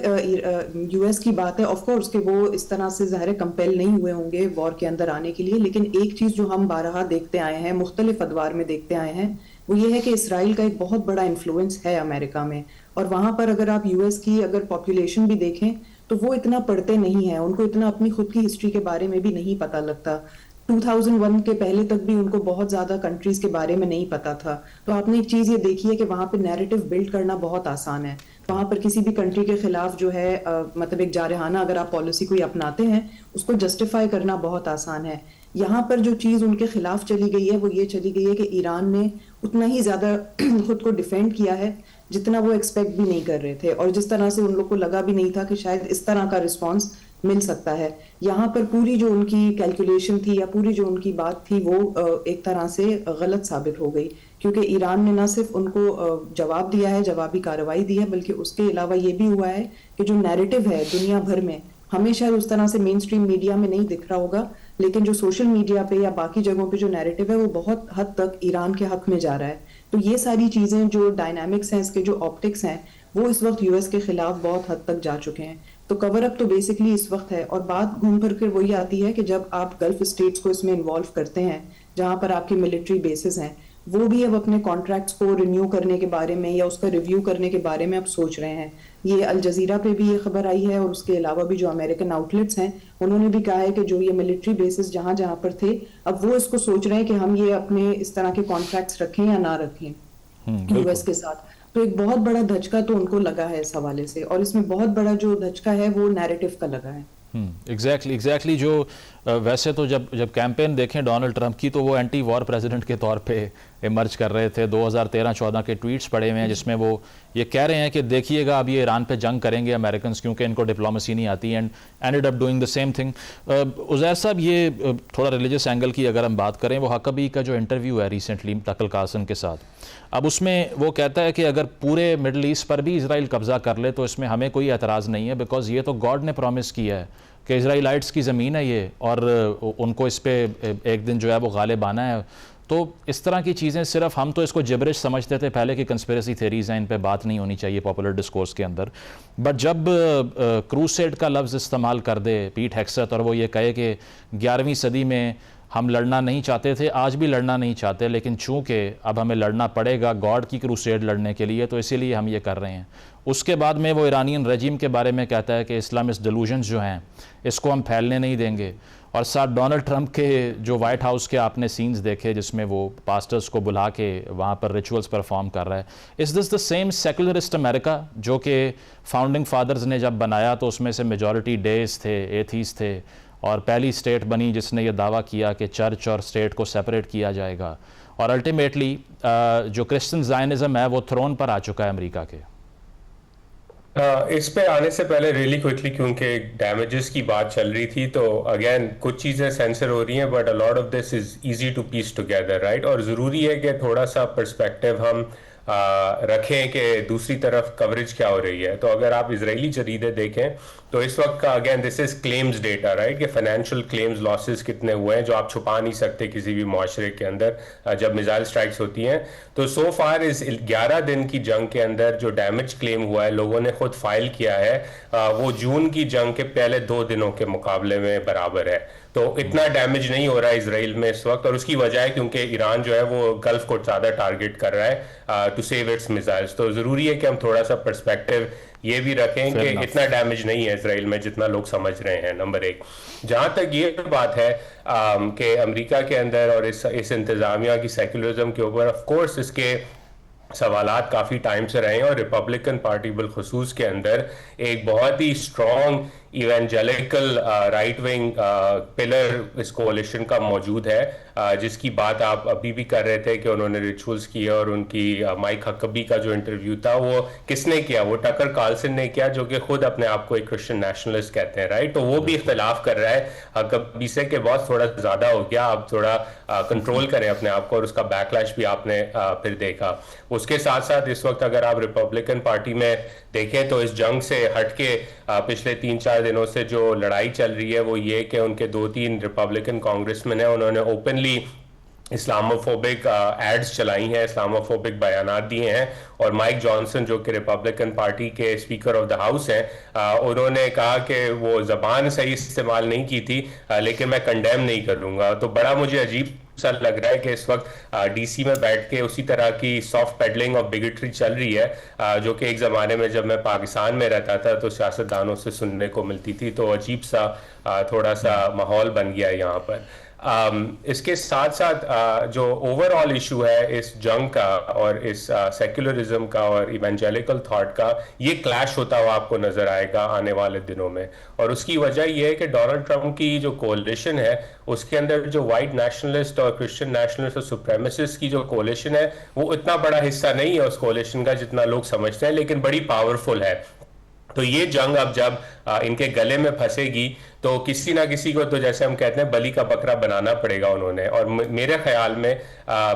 یو ایس کی بات ہے آف کورس کہ وہ اس طرح سے ظاہر کمپیل نہیں ہوئے ہوں گے وار کے اندر آنے کے لیے، لیکن ایک چیز جو ہم بارہا دیکھتے آئے ہیں، مختلف ادوار میں دیکھتے آئے ہیں، وہ یہ ہے کہ اسرائیل کا ایک بہت بڑا انفلوئنس ہے امریکہ میں. اور وہاں پر اگر آپ یو ایس کی اگر پاپولیشن بھی دیکھیں تو وہ اتنا پڑھتے نہیں ہیں، ان کو اتنا اپنی خود کی ہسٹری کے بارے میں بھی نہیں پتہ لگتا. 2001 کے پہلے تک بھی ان کو بہت زیادہ کنٹریز کے بارے میں نہیں پتا تھا. تو آپ نے ایک چیز یہ دیکھی ہے کہ وہاں پہ نیریٹو بلڈ کرنا بہت آسان ہے. وہاں پر کسی بھی کنٹری کے خلاف جو ہے مطلب ایک جارحانہ اگر آپ پالیسی کوئی اپناتے ہیں اس کو جسٹیفائی کرنا بہت آسان ہے. یہاں پر جو چیز ان کے خلاف چلی گئی ہے وہ یہ چلی گئی ہے کہ ایران نے اتنا ہی زیادہ خود کو ڈیفینڈ کیا ہے جتنا وہ ایکسپیکٹ بھی نہیں کر رہے تھے، اور جس طرح سے ان لوگ کو لگا بھی نہیں تھا کہ شاید اس طرح کا رسپانس مل سکتا ہے. یہاں پر پوری جو ان کی کیلکولیشن تھی یا پوری جو ان کی بات تھی وہ ایک طرح سے غلط ثابت ہو گئی، کیونکہ ایران نے نہ صرف ان کو جواب دیا ہے، جوابی کارروائی دی ہے، بلکہ اس کے علاوہ یہ بھی ہوا ہے کہ جو نیریٹو ہے دنیا بھر میں ہمیں شاید اس طرح سے مین اسٹریم میڈیا میں نہیں دکھ رہا ہوگا، لیکن جو سوشل میڈیا پہ یا باقی جگہوں پہ جو نیریٹو ہے وہ بہت حد تک ایران کے حق میں جا رہا ہے. تو یہ ساری چیزیں جو ڈائنامکس ہیں، اس کے جو آپٹکس ہیں، وہ اس وقت یو ایس کے خلاف بہت حد تک جا چکے ہیں. تو کور اپ تو بیسکلی اس وقت ہے. اور بات گھوم پھر کر وہی آتی ہے کہ جب آپ گلف اسٹیٹس کو اس میں انوالو کرتے ہیں جہاں پر آپ کی ملٹری بیسز ہیں، وہ بھی اب اپنے کانٹریکٹس کو رینیو کرنے کے بارے میں یا اس کا ریویو کرنے کے بارے میں اب سوچ رہے ہیں. یہ الجزیرہ پہ بھی یہ خبر آئی ہے، اور اس کے علاوہ بھی جو امریکن آؤٹ لیٹس ہیں انہوں نے بھی کہا ہے کہ جو یہ ملٹری بیسز جہاں جہاں پر تھے اب وہ اس کو سوچ رہے ہیں کہ ہم یہ اپنے اس طرح کے کانٹریکٹس رکھیں یا نہ رکھیں یو ایس کے ساتھ. تو ایک بہت بڑا دھچکا تو ان کو لگا ہے اس حوالے سے، اور اس میں بہت بڑا جو دھچکا ہے وہ نیریٹو کا لگا ہے. ایگزیکٹلی جو ویسے تو جب کیمپین دیکھیں ڈونلڈ ٹرمپ کی تو وہ اینٹی وار پریزیڈنٹ کے طور پہ ایمرج کر رہے تھے. 2013-14 کے ٹویٹس پڑے ہوئے ہیں جس میں وہ یہ کہہ رہے ہیں کہ دیکھیے گا اب یہ ایران پہ جنگ کریں گے امریکنز کیونکہ ان کو ڈپلومیسی نہیں آتی، and ended up doing the same thing. Uzair صاحب یہ تھوڑا ریلیجس اینگل کی اگر ہم بات کریں، وہ حقبی کا جو انٹرویو ہے ریسنٹلی ٹکر کارلسن کے ساتھ، اب اس میں وہ کہتا ہے کہ اگر پورے مڈل ایسٹ پر بھی اسرائیل قبضہ کر لے تو اس میں ہمیں کوئی اعتراض نہیں ہے، بیکاز یہ تو گاڈ نے پرومس کیا ہے کہ اسرائیلائٹس کی زمین ہے یہ، اور ان کو اس پہ ایک دن جو ہے وہ غالب آنا ہے. تو اس طرح کی چیزیں صرف ہم تو اس کو جبرش سمجھتے تھے پہلے کہ کنسپیریسی تھیریز ہیں، ان پہ بات نہیں ہونی چاہیے پاپولر ڈسکورس کے اندر. بٹ جب کروسیڈ کا لفظ استعمال کر دے پیٹ ہیگسیت اور وہ یہ کہے کہ 11ویں صدی میں ہم لڑنا نہیں چاہتے تھے، آج بھی لڑنا نہیں چاہتے، لیکن چونکہ اب ہمیں لڑنا پڑے گا گاڈ کی کروسیڈ لڑنے کے لیے تو اسی لیے ہم یہ کر رہے ہیں. اس کے بعد میں وہ ایرانین رجیم کے بارے میں کہتا ہے کہ اسلامسٹ ڈیلوژنز جو ہیں اس کو ہم پھیلنے نہیں دیں گے. اور ساتھ ڈونلڈ ٹرمپ کے جو وائٹ ہاؤس کے آپ نے سینز دیکھے جس میں وہ پاسٹرز کو بلا کے وہاں پر ریچولز پرفارم کر رہا ہے. از دس دا سیم سیکولرسٹ امریکہ جو کہ فاؤنڈنگ فادرز نے جب بنایا تو اس میں سے میجورٹی ڈیز تھے, ایتھیز تھے, اور پہلی اسٹیٹ بنی جس نے یہ دعویٰ کیا کہ چرچ اور اسٹیٹ کو سیپریٹ کیا جائے گا, اور الٹیمیٹلی جو کرسچن زائنزم ہے وہ تھرون پر آ چکا ہے امریکہ کے. اس پہ آنے سے پہلے ریلی کوئکلی کیونکہ ڈیمیجز کی بات چل رہی تھی تو اگین کچھ چیزیں سینسر ہو رہی ہیں but a lot of this is easy to piece together right, اور ضروری ہے کہ تھوڑا سا پرسپیکٹیو ہم رکھیں کہ دوسری طرف کوریج کیا ہو رہی ہے. تو اگر آپ اسرائیلی جریدے دیکھیں تو اس وقت کا again this is claims data right کہ فائنینشیل کلیمز لاسز کتنے ہوئے ہیں جو آپ چھپا نہیں سکتے کسی بھی معاشرے کے اندر جب میزائل سٹرائکس ہوتی ہیں. تو سو فار اس 11 دن کی جنگ کے اندر جو ڈیمیج کلیم ہوا ہے لوگوں نے خود فائل کیا ہے وہ جون کی جنگ کے پہلے 2 دنوں کے مقابلے میں برابر ہے. تو اتنا ڈیمیج نہیں ہو رہا ہے اسرائیل میں اس وقت, اور اس کی وجہ ہے کیونکہ ایران جو ہے وہ گلف کو زیادہ ٹارگٹ کر رہا ہے ٹو سیو اٹس میزائلز. تو ضروری ہے کہ ہم تھوڑا سا پرسپیکٹیو یہ بھی رکھیں کہ اتنا ڈیمیج نہیں ہے اسرائیل میں جتنا لوگ سمجھ رہے ہیں. نمبر 1 جہاں تک یہ بات ہے کہ امریکہ کے اندر اور اس انتظامیہ کی سیکولرزم کے اوپر آف کورس اس کے سوالات کافی ٹائم سے رہے ہیں, اور ریپبلکن پارٹی بالخصوص کے اندر ایک بہت ہی اسٹرانگ ایونجیلیکل رائٹ ونگ پلر اس کولیشن کا موجود ہے, جس کی بات آپ ابھی بھی کر رہے تھے کہ انہوں نے ریچولز کیے, اور ان کی مائک ہکبی کا جو انٹرویو تھا وہ کس نے کیا, وہ ٹکر کارلسن نے کیا جو کہ خود اپنے آپ کو ایک کرسچن نیشنلسٹ کہتے ہیں رائٹ. تو وہ بھی اختلاف کر رہا ہے ہکبی سے کہ بہت تھوڑا زیادہ ہو گیا, آپ تھوڑا کنٹرول کریں اپنے آپ کو, اور اس کا بیک لیش بھی آپ نے پھر دیکھا. اس کے ساتھ ساتھ اس وقت اگر آپ ریپبلکن پارٹی میں دیکھیں تو اس جنگ سے ہٹ کے پچھلے 3-4 دنوں سے جو لڑائی چل رہی ہے وہ یہ کہ ان کے 2-3 ریپبلکن کانگریس مین ہیں, انہوں نے اوپنلی اسلاموفوبک ایڈز چلائی ہیں, اسلاموفوبک بیانات دیے ہیں, اور مائک جانسن جو کہ ریپبلکن پارٹی کے اسپیکر آف دا ہاؤس ہیں انہوں نے کہا کہ وہ زبان صحیح استعمال نہیں کی تھی لیکن میں کنڈیم نہیں کروں گا. تو بڑا مجھے عجیب سا لگ رہا ہے کہ اس وقت ڈی سی میں بیٹھ کے اسی طرح کی سافٹ پیڈلنگ اور بگٹری چل رہی ہے جو کہ ایک زمانے میں جب میں پاکستان میں رہتا تھا تو سیاستدانوں سے سننے کو ملتی تھی. تو عجیب سا تھوڑا سا ماحول بن گیا یہاں پر. اس کے ساتھ ساتھ جو اوور آل ایشو ہے اس جنگ کا اور اس سیکولرزم کا اور ایونجیلیکل تھاٹ کا, یہ کلیش ہوتا ہوا آپ کو نظر آئے گا آنے والے دنوں میں. اور اس کی وجہ یہ ہے کہ ڈونلڈ ٹرمپ کی جو کولیشن ہے اس کے اندر جو وائٹ نیشنلسٹ اور کرسچن نیشنلسٹ اور سپریمیسسٹ کی جو کولیشن ہے وہ اتنا بڑا حصہ نہیں ہے اس کولیشن کا جتنا لوگ سمجھتے ہیں, لیکن بڑی پاورفل ہے. تو یہ جنگ اب جب ان کے گلے میں پھنسے گی تو کسی نہ کسی کو تو جیسے ہم کہتے ہیں بلی کا بکرا بنانا پڑے گا انہوں نے. اور میرے خیال میں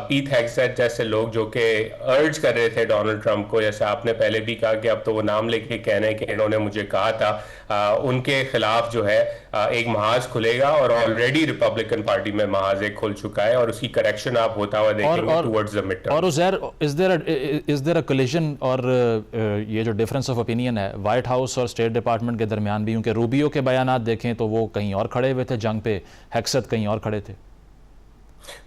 پیٹ ہیگسیٹ جیسے لوگ جو کہ ارج کر رہے تھے ڈونلڈ ٹرمپ کو, جیسے آپ نے پہلے بھی کہا کہ اب تو وہ نام لے کے کہنے کہ انہوں نے مجھے کہا تھا, ان کے خلاف جو ہے ایک محاذ کھلے گا, اور آلریڈی ریپبلکن پارٹی میں محاذ ایک کھل چکا ہے, اور اس کی کریکشن آپ ہوتا ہوا دیکھیں گے ٹورڈز دی مڈ ٹرم. اور از دیر اے کولیشن, اور یہ جو ڈفرینس آف اوپینین ہے وائٹ ہاؤس اور اسٹیٹ ڈپارٹمنٹ کے درمیان بھی, کیونکہ روبیو کے بیانات دیکھیں تو وہ کہیں اور کھڑے ہوئے تھے جنگ پہ, ہیگسیت کہیں اور کھڑے تھے.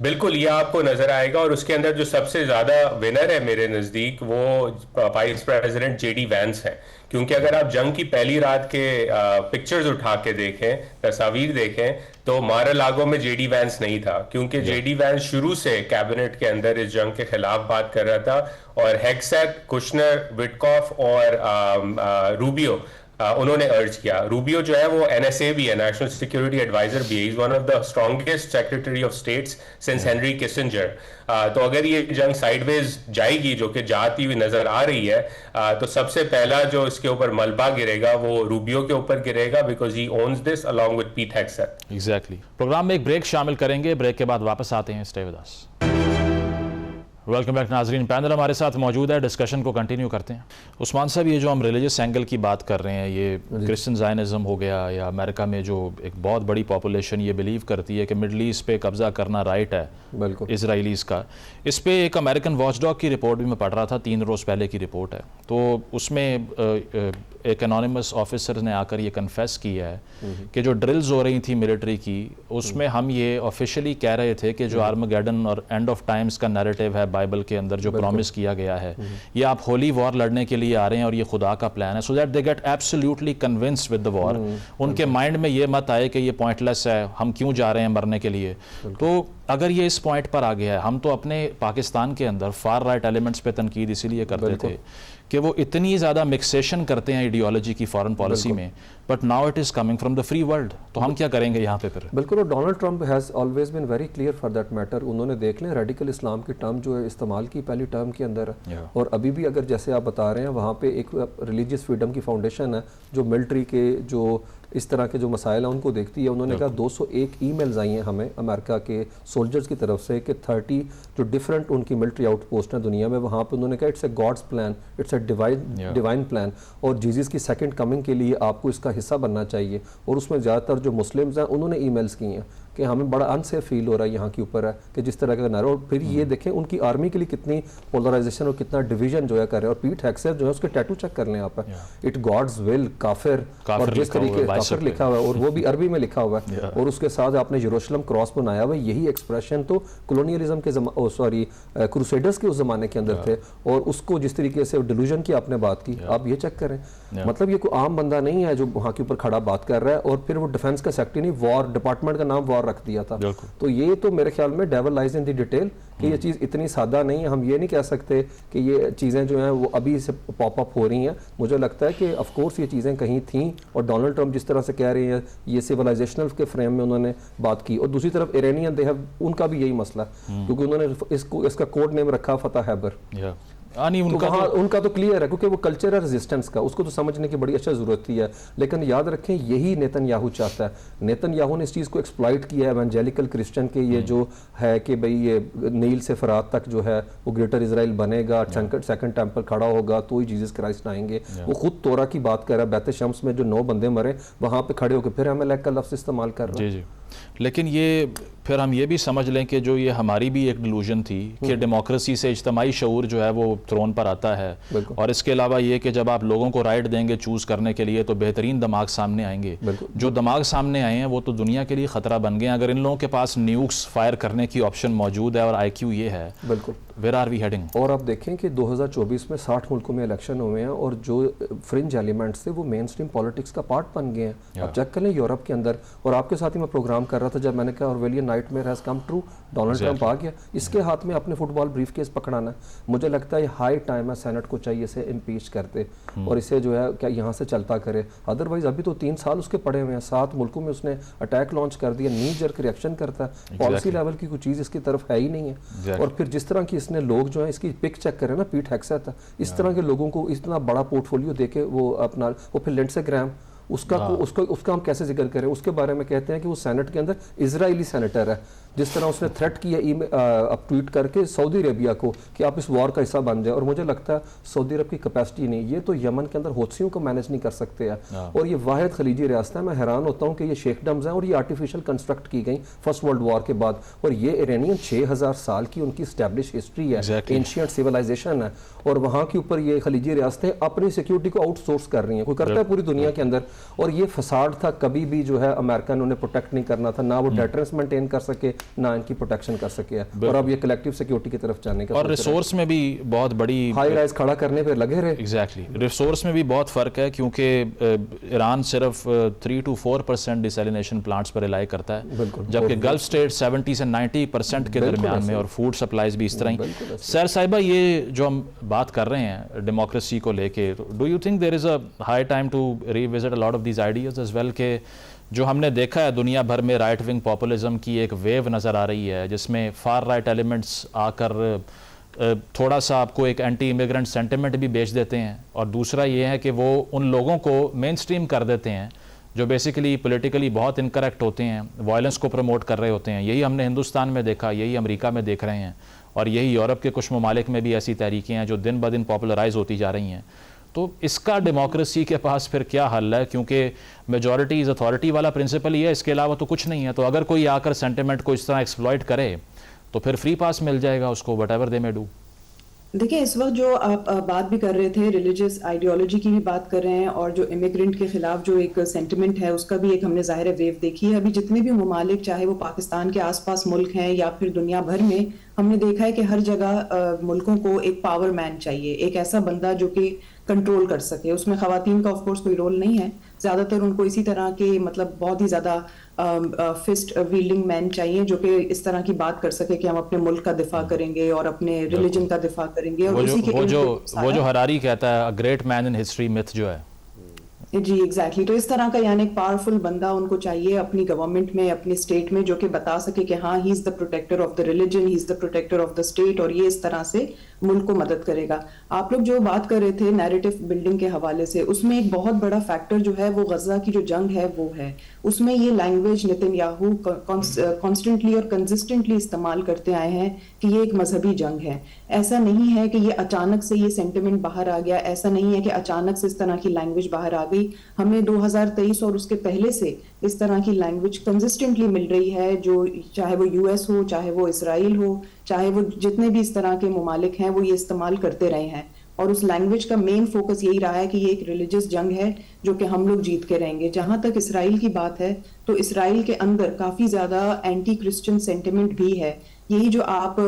بالکل یہ آپ کو نظر آئے گا, اور اس کے اندر جو سب سے زیادہ ونر ہے میرے نزدیک وہ vice president J D Vance ہے, کیونکہ اگر آپ جنگ کی پہلی رات کے پکچرز اٹھا کے دیکھیں, تصاویر دیکھیں, تو مار لاگو میں جے ڈی وینس نہیں تھا, کیونکہ جے ڈی وینس شروع سے کیبنٹ کے اندر اس جنگ کے خلاف بات کر رہا تھا, اور ہیگسیت, کشنر, وٹکاف اور روبیو انہوں نے ارج کیا. روبیو جو ہے وہ NSA بھی ہے, نیشنل سیکیورٹی ایڈوائزر بھی ہے, is one of the strongest secretary of states since Henry Kissinger. تو اگر یہ جنگ سائیڈ ویز جائے گی جو کہ جاتی ہوئی نظر آ رہی ہے, تو سب سے پہلا جو اس کے اوپر ملبہ گرے گا وہ روبیو کے اوپر گرے گا, because he owns this along with Pete Hegseth. Exactly. Programme میں ایک بریک شامل کریں گے, بریک کے بعد واپس آتے ہیں. Stay with us. Welcome back ناظرین, پینل ہمارے ساتھ موجود ہے, ڈسکشن کو کنٹینیو کرتے ہیں. عثمان صاحب, یہ جو ہم ریلیجس اینگل کی بات کر رہے ہیں, یہ کرسچن زائنزم ہو گیا, یا امریکہ میں جو ایک بہت بڑی پاپولیشن یہ بلیو کرتی ہے کہ مڈل ایسٹ پہ قبضہ کرنا رائٹ ہے اسرائیلیز کا. اس پہ ایک امریکن واچ ڈاگ کی رپورٹ بھی میں پڑھ رہا تھا, 3 روز پہلے کی رپورٹ ہے, تو اس میں ایک انونیمس آفیسر نے آ کر یہ کنفیس کیا ہے کہ جو ڈرلز ہو رہی تھی ملٹری کی, اس میں ہم یہ آفیشلی کہہ رہے تھے کہ جو آرمگیڈن اور اینڈ آف ٹائمز کا نیریٹیو ہے بائبل کے اندر جو پرومس کیا گیا ہے، یہ آپ ہولی وار لڑنے کے لیے آ رہے ہیں اور یہ خدا کا پلان ہے، so that they get absolutely convinced with the war. ان کے مائنڈ میں یہ مت آئے کہ یہ پوائنٹ لیس ہے، ہم کیوں جا رہے ہیں مرنے کے لیے. تو اگر یہ اس پوائنٹ پر آ گیا ہے، ہم تو اپنے پاکستان کے اندر فار رائٹ ایلیمنٹس پہ تنقید اسی لیے کرتے تھے کہ وہ اتنی زیادہ مکسیشن کرتے ہیں ایڈیالوجی کی فارن پالیسی میں، but now it is coming from the free world. تو ہم کیا کریں گے یہاں پہ پھر؟ بالکل. اور Donald Trump has always been very clear for that matter. انہوں نے دیکھ لیں ریڈیکل اسلام کی ٹرم جو ہے استعمال کی پہلی ٹرم کے اندر، اور ابھی بھی اگر جیسے آپ بتا رہے ہیں وہاں پہ ایک ریلیجیس فریڈم کی فاؤنڈیشن ہے جو ملٹری کے جو اس طرح کے جو مسائل ہیں ان کو دیکھتی ہے. انہوں نے کہا 201 ای میلز آئی ہیں ہمیں امریکہ کے سولجرز کی طرف سے کہ 30 جو ڈفرینٹ ان کی ملٹری آؤٹ پوسٹ ہیں دنیا میں، وہاں پہ انہوں نے کہا it's a God's plan, it's a divine plan, اور جیزس کی سیکنڈ کمنگ کے لیے آپ کو اس کا حصہ بننا چاہیے. اور اس میں زیادہ تر جو مسلمز ہیں انہوں نے ای میلز کی ہیں کہ ہمیں بڑا انسیف فیل ہو رہا ہے یہاں کے اوپر ہے کہ جس طرح کا نعرہ. اور پھر یہ دیکھیں ان کی آرمی کے لیے کتنی پولرائزیشن اور کتنا ڈویژن جو ہے کر رہے ہیں. اور پیٹ ہیکسر جو ہے اس کے ٹیٹو چیک کر لیں آپ، اٹ گاڈز ول کافر، اور جس طریقے کافر لکھا ہوا ہے اور وہ بھی عربی میں لکھا ہوا ہے، اور اس کے ساتھ آپ نے یروشلم کراس بنایا ہوا ہے. یہی ایکسپریشن تو کلونیلزم کے کروسیڈرز کے اس زمانے کے اندر تھے. اور اس کو جس طریقے سے ڈیلوژن کی آپ نے بات کی، آپ یہ چیک کریں. مطلب یہ کوئی عام بندہ نہیں ہے جو وہاں کے اوپر کھڑا بات کر رہا ہے. اور پھر وہ ڈیفنس کا سیکٹری نہیں، وار ڈپارٹمنٹ کا نام وار رکھ دیا تھا. تو یہ تو میرے خیال میں ڈیول لائز ان دی ڈیٹیل کہ یہ چیز اتنی سادہ نہیں ہے. ہم یہ نہیں کہہ سکتے کہ یہ چیزیں جو ہیں وہ ابھی سے پاپ اپ ہو رہی ہیں. مجھے لگتا ہے کہ آف کورس یہ چیزیں کہیں تھیں، اور ڈونلڈ ٹرمپ جس طرح سے کہہ رہے ہیں یہ سویلائزیشنل کے فریم میں انہوں نے بات کی. اور دوسری طرف ایرانین ان کا بھی یہی مسئلہ کیونکہ انہوں نے اس کا کوڈ نیم رکھا فتح ہیبر. ان کا تو کلیئر ہے کیونکہ وہ کلچر ہے ریزسٹنس کا، اس کو تو سمجھنے کی بڑی اچھا ضرورت تھی ہے. لیکن یاد رکھیں یہی نیتن یاہو چاہتا ہے. نیتن یاہو نے اس چیز کو ایکسپلائٹ کیا ہے ایونجیلیکل کرسچن کے یہ جو ہے کہ بھئی یہ نیل سے فرات تک جو ہے وہ گریٹر اسرائیل بنے گا، سیکنڈ ٹیمپل کھڑا ہوگا تو ہی جیزس کرائسٹ آئیں گے. وہ خود تورا کی بات کر رہا ہے، بیت شمس میں جو 9 بندے مرے وہاں پہ کھڑے ہو کے پھر عملیک کا لفظ استعمال کر رہا ہے. لیکن یہ پھر ہم یہ بھی سمجھ لیں کہ جو یہ ہماری بھی ایک ڈیلوژن تھی کہ ڈیموکریسی سے اجتماعی شعور جو ہے وہ تھرون پر آتا ہے، اور اس کے علاوہ یہ کہ جب آپ لوگوں کو رائٹ دیں گے چوز کرنے کے لیے تو بہترین دماغ سامنے آئیں گے. جو دماغ سامنے آئے ہیں وہ تو دنیا کے لیے خطرہ بن گئے ہیں. اگر ان لوگوں کے پاس نیوکس فائر کرنے کی آپشن موجود ہے اور آئی کیو یہ ہے، بالکل ویئر آر وی ہیڈنگ؟ اور آپ دیکھیں کہ 2024 میں 60 ملکوں میں الیکشن ہوئے ہیں اور جو فرنج ایلیمنٹس تھے وہ مین سٹریم پالیٹکس کا پارٹ بن گئے ہیں. آپ چیک کر لیں یورپ کے اندر. اور آپ کے ساتھ ہی میں پروگرام کر رہا تھا جب میں نے کہا Orwellian nightmare has come true, Donald Trump آ گیا. اس کے ہاتھ میں اپنے فٹ بال بریف کیس پکڑانا ہے. مجھے لگتا ہے ہائی ٹائم ہے سینٹ کو چاہیے اسے امپیچ کرتے اور اسے جو ہے کیا یہاں سے چلتا کرے. ادروائز ابھی تو 3 سال اس کے پڑے ہوئے ہیں، 7 ملکوں میں اس نے اٹیک لانچ کر دیا. نی جرک ریئیکشن کرتا ہے، پالیسی لیول کی کوئی چیز اس کی طرف ہے ہی نہیں ہے. اور پھر جس طرح کی اس نے لوگ جو ہیں اس کی پک چیک کریں نا، پیٹ ہیکسیت ہے، اس طرح کے لوگوں کو اتنا بڑا پورٹ فولیو دے کے وہ اپنا وہ پھر لنڈسے گرام اس کا ہم کیسے ذکر کریں. اس کے بارے میں کہتے ہیں کہ وہ سینٹ کے اندر اسرائیلی سینیٹر ہے. جس طرح اس نے تھریٹ کیا اب ٹویٹ کر کے سعودی عربیہ کو کہ آپ اس وار کا حصہ بن جائے. اور مجھے لگتا ہے سعودی عرب کی کیپیسٹی نہیں، یہ تو یمن کے اندر حوثیوں کو مینیج نہیں کر سکتے ہیں. اور یہ واحد خلیجی ریاست ہے. میں حیران ہوتا ہوں کہ یہ شیخ ڈمز ہیں اور یہ آرٹیفیشل کنسٹرکٹ کی گئی فرسٹ ورلڈ وار کے بعد. اور یہ ایرانین 6000 سال کی ان کی اسٹیبلش ہسٹری ہے، اینشینٹ سیولائزیشن ہے. اور وہاں کے اوپر یہ خلیجی ریاستیں اپنی سیکیورٹی کو آؤٹ سورس کر رہی ہیں. کوئی کرتا ہے پوری دنیا کے اندر. اور یہ فساد تھا، کبھی بھی جو ہے امریکہ نے انہیں پروٹیکٹ نہیں کرنا تھا، نہ وہ ڈیٹرنس مینٹین کر سکے نہ ان کی پروٹیکشن کر سکے. اور اب یہ کلیکٹیو سیکیورٹی کی طرف جانے کا اور ریسورس میں بھی بہت بڑی ہائی رائز کھڑا کرنے پہ لگے رہے. ایگزیکٹلی ریسورس میں بھی بہت فرق ہے کیونکہ ایران صرف 3 to 4% desalination plants per rely کرتا ہے، جبکہ گلف اسٹیٹ 70 سے 90% کے درمیان میں، اور فوڈ سپلائز بھی اس طرح ہی. سیر صاحبہ یہ جو ہم بات کر رہے ہیں ڈیموکریسی کو لے کے، do you think there is a high time to revisit a lot of these ideas as well کہ جو ہم نے دیکھا ہے دنیا بھر میں رائٹ ونگ پاپولزم کی ایک ویو نظر آ رہی ہے جس میں فار رائٹ ایلیمنٹس آ کر تھوڑا سا آپ کو ایک اینٹی امیگرنٹ سینٹیمنٹ بھی بیچ دیتے ہیں، اور دوسرا یہ ہے کہ وہ ان لوگوں کو مین سٹریم کر دیتے ہیں جو بیسیکلی پولیٹیکلی بہت انکریکٹ ہوتے ہیں، وائلنس کو پروموٹ کر رہے ہوتے ہیں. یہی ہم نے ہندوستان میں دیکھا، یہی امریکہ میں دیکھ رہے ہیں، اور یہی یورپ کے کچھ ممالک میں بھی ایسی تحریکیں ہیں جو دن بدن پاپولرائز ہوتی جا رہی ہیں. تو اس کا ڈیموکریسی کے پاس پھر کیا حل ہے؟ کیونکہ میجورٹی از اتھارٹی والا پرنسپل ہی ہے، اس کے علاوہ تو کچھ نہیں ہے. تو اگر کوئی آ کر سینٹیمنٹ کو اس طرح ایکسپلائٹ کرے تو پھر فری پاس مل جائے گا اس کو، وٹ ایور دے میں ڈو. دیکھیں اس وقت جو آپ بات بھی کر رہے تھے ریلیجیس آئیڈیالوجی کی بھی بات کر رہے ہیں اور جو امیگرینٹ کے خلاف جو ایک سینٹیمنٹ ہے اس کا بھی ایک ہم نے ظاہر ویو دیکھی ہے. ابھی جتنے بھی ممالک چاہے وہ پاکستان کے آس پاس ملک ہیں یا پھر دنیا بھر میں ہم نے دیکھا ہے کہ ہر جگہ ملکوں کو ایک پاور مین چاہیے, ایک ایسا بندہ جو کہ کنٹرول کر سکے. اس میں خواتین کا آف کورس کوئی رول نہیں ہے, زیادہ تر ان کو اسی طرح کے مطلب بہت ہی زیادہ فسٹ ویلڈنگ مین چاہیے جو کہ اس طرح کی بات کر سکے کہ ہم اپنے ملک کا دفاع کریں گے اور اپنے ریلیجن کا دفاع کریں گے. اور اسی کے وہ جو ہراری کہتا ہے great man in history math جو ہے, جی ایگزیکٹلی, تو اس طرح کا یعنی ایک پاورفل بندہ ان کو چاہیے اپنی گورنمنٹ میں, اپنی اسٹیٹ میں, جو کہ بتا سکے کہ ہاں he is the protector of the religion, he is the protector of the state, اور یہ اس طرح سے ملک کو مدد کرے گا. آپ لوگ جو بات کر رہے تھے نیریٹو بلڈنگ کے حوالے سے, اس میں ایک بہت بڑا فیکٹر جو ہے وہ غزہ کی جو جنگ ہے وہ ہے. اس میں یہ لینگویج نتن یاہو کانسٹنٹلی اور کنسسٹنٹلی استعمال کرتے آئے ہیں کہ یہ ایک مذہبی جنگ ہے. ایسا نہیں ہے کہ یہ اچانک سے یہ سینٹیمنٹ باہر آ گیا, ایسا نہیں ہے کہ اچانک سے اس طرح کی لینگویج باہر آ گئی. ہمیں 2023 اور اس کے پہلے سے اس طرح کی لینگویج کنسسٹنٹلی مل رہی ہے, جو چاہے وہ یو ایس ہو, چاہے وہ اسرائیل ہو, چاہے وہ جتنے بھی اس طرح کے ممالک ہیں وہ یہ استعمال کرتے رہے ہیں. اور اس لینگویج کا مین فوکس یہی رہا ہے کہ یہ ایک ریلیجس جنگ ہے جو کہ ہم لوگ جیت کے رہیں گے. جہاں تک اسرائیل کی بات ہے تو اسرائیل کے اندر کافی زیادہ اینٹی کرسچن سینٹیمنٹ بھی ہے. یہی جو آپ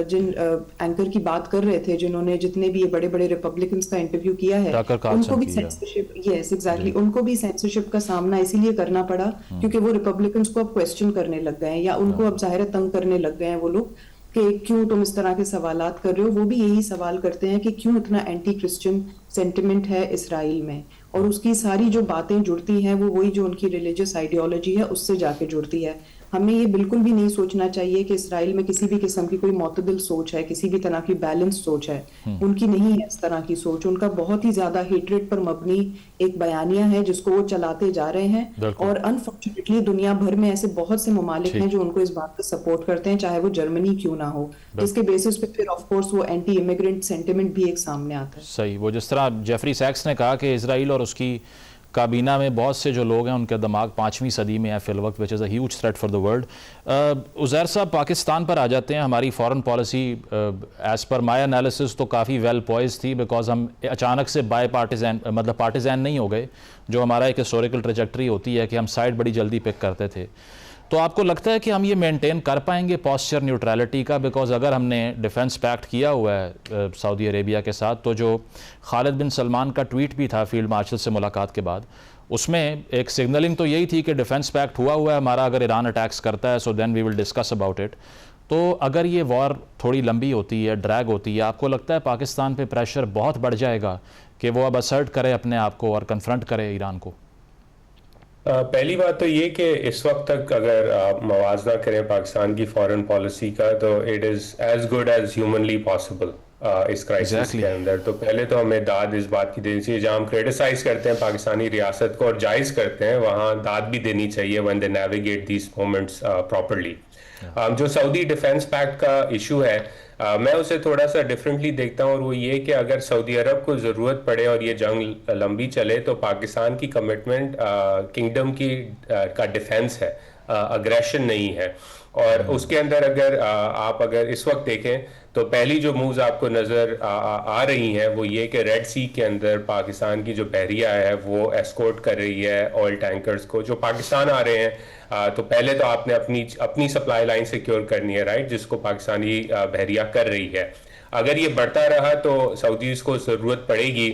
جن اینکر کی بات کر رہے تھے, جنہوں نے جتنے بھی بڑے بڑے ریپبلکنز کا انٹرویو کیا ہے, ان کو بھی سینسرشپ, یس ایگزیکٹلی, ان کو بھی سینسرشپ کا سامنا اسی لیے کرنا پڑا کیونکہ وہ ریپبلکنز کو اب کویسچن کرنے لگ گئے ہیں, یا ان کو اب ظاہر تنگ کرنے لگ گئے ہیں وہ لوگ کہ کیوں تم اس طرح کے سوالات کر رہے ہو. وہ بھی یہی سوال کرتے ہیں کہ کیوں اتنا اینٹی کرسچن سینٹیمنٹ ہے اسرائیل میں, اور اس کی ساری جو باتیں جڑتی ہیں وہ وہی جو ان کی ریلیجس آئیڈیالوجی ہے اس سے جا کے جڑتی ہے. ہمیں یہ بالکل بھی نہیں سوچنا چاہیے کہ اسرائیل میں کسی بھی قسم کی کوئی معتدل سوچ ہے, کسی بھی طرح کی بیلنس سوچ ہے. ان کی نہیں ہے اس طرح کی سوچ. ان کا بہت ہی زیادہ ہیٹریٹ پر مبنی ایک بیانیہ ہے جس کو وہ چلاتے جا رہے ہیں, اور انفارچونیٹلی دنیا بھر میں ایسے بہت سے ممالک ہیں جو ان کو اس بات کو سپورٹ کرتے ہیں, چاہے وہ جرمنی کیوں نہ ہو, جس کے بیسس پہ پھر آف کورس وہ اینٹی امیگرینٹ سینٹیمنٹ بھی ایک سامنے آتا ہے. صحیح, وہ جس طرح جیفری سیکس نے کہا کہ اسرائیل اور اس کی کابینہ میں بہت سے جو لوگ ہیں ان کے دماغ 5ویں صدی میں ہے فی الوقت, which is a huge threat for the world. Uzair sahab, Pakistan پر آ جاتے ہیں. ہماری foreign policy as per my analysis تو کافی ویل پوائز تھی, بیکاز ہم اچانک سے بائی پارٹیزین مطلب پارٹیزین نہیں ہو گئے, جو ہمارا ایک ہسٹوریکل ٹریجیکٹری ہوتی ہے کہ ہم سائڈ بڑی جلدی پک کرتے تھے. تو آپ کو لگتا ہے کہ ہم یہ مینٹین کر پائیں گے پوسچر نیوٹرلٹی کا؟ بیکاز اگر ہم نے ڈیفنس پیکٹ کیا ہوا ہے سعودی عربیہ کے ساتھ, تو جو خالد بن سلمان کا ٹویٹ بھی تھا فیلڈ مارشل سے ملاقات کے بعد, اس میں ایک سگنلنگ تو یہی تھی کہ ڈیفنس پیکٹ ہوا ہے ہمارا, اگر ایران اٹیکس کرتا ہے سو دین وی ول ڈسکس اباؤٹ اٹ. تو اگر یہ وار تھوڑی لمبی ہوتی ہے, ڈریگ ہوتی ہے, آپ کو لگتا ہے پاکستان پہ پریشر بہت بڑھ جائے گا کہ وہ اب اسرٹ کرے اپنے آپ کو اور کنفرنٹ کرے ایران کو؟ پہلی بات تو یہ کہ اس وقت تک اگر آپ موازنہ کریں پاکستان کی فارن پالیسی کا, تو it is as good as humanly possible اس کرائسس کے اندر. تو پہلے تو ہمیں داد اس بات کی دینی چاہیے, جہاں ہم کریٹیسائز کرتے ہیں پاکستانی ریاست کو اور جائز کرتے ہیں, وہاں داد بھی دینی چاہیے when they navigate these moments properly. جو سعودی ڈیفنس پیکٹ کا ایشو ہے, میں اسے تھوڑا سا ڈفرینٹلی دیکھتا ہوں, اور وہ یہ کہ اگر سعودی عرب کو ضرورت پڑے اور یہ جنگ لمبی چلے تو پاکستان کی کمٹمنٹ کنگڈم کی کا ڈیفنس ہے, اگریشن نہیں ہے. اور اس کے اندر اگر آپ اگر اس وقت دیکھیں تو پہلی جو مووز آپ کو نظر آ رہی ہیں وہ یہ کہ ریڈ سی کے اندر پاکستان کی جو بحریہ ہے وہ ایسکورٹ کر رہی ہے آئل ٹینکرز کو جو پاکستان آ رہے ہیں. تو پہلے تو آپ نے اپنی سپلائی لائن سیکیور کرنی ہے, رائٹ, جس کو پاکستانی بحریہ کر رہی ہے. اگر یہ بڑھتا رہا تو سعودیز کو ضرورت پڑے گی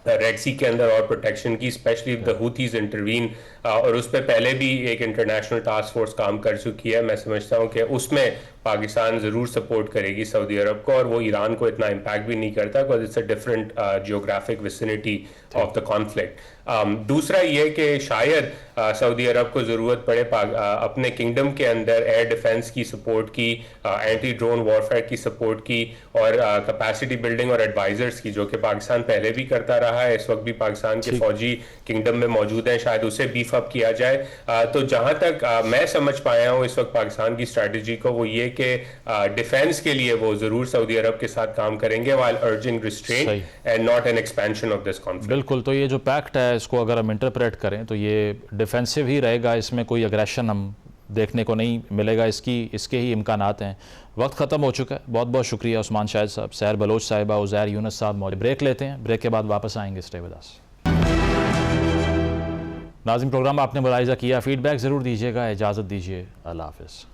ریڈ سی کے اندر اور پروٹیکشن کی, اسپیشلی دا ہوتیز انٹروین, اور اس پہ پہلے بھی ایک انٹرنیشنل ٹاسک فورس کام کر چکی ہے. میں سمجھتا ہوں کہ اس میں پاکستان ضرور سپورٹ کرے گی سعودی عرب کو, اور وہ ایران کو اتنا امپیکٹ بھی نہیں کرتا because it's a different geographic vicinity of the conflict. دوسرا یہ کہ شاید سعودی عرب کو ضرورت پڑے اپنے کنگڈم کے اندر ایئر ڈیفنس کی سپورٹ کی, اینٹی ڈرون وارفیئر کی سپورٹ کی, اور کیپیسٹی بلڈنگ اور ایڈوائزرز کی, جو کہ پاکستان پہلے بھی کرتا رہا ہے. اس وقت بھی پاکستان کے فوجی کنگڈم میں موجود ہیں, شاید اسے بیف اپ کیا جائے. تو جہاں تک میں سمجھ پایا ہوں اس وقت پاکستان کی اسٹریٹجی کو, وہ یہ کہ ڈیفنس کے لیے وہ ضرور سعودی عرب کے ساتھ کام کریں گے while urging restraint and not an expansion of this conflict. بالکل. تو یہ جو پیکٹ ہے اس کو اگر ہم انٹرپریٹ کریں تو یہ ڈیفینسو ہی رہے گا, اس میں کوئی اگریشن ہم دیکھنے کو نہیں ملے گا، اس کے ہی امکانات ہیں۔ وقت ختم ہو چکا ہے۔ بہت بہت شکریہ عثمان شاہد صاحب، سحر بلوچ صاحبہ، عزیر یونس صاحب موجود۔ بریک لیتے ہیں، بریک کے بعد واپس آئیں گے، اسٹے ود اس۔ ناظرین، پروگرام آپ نے ملاحظہ کیا، فیڈ بیک ضرور دیجیے گا، اجازت دیجیے، اللہ حافظ۔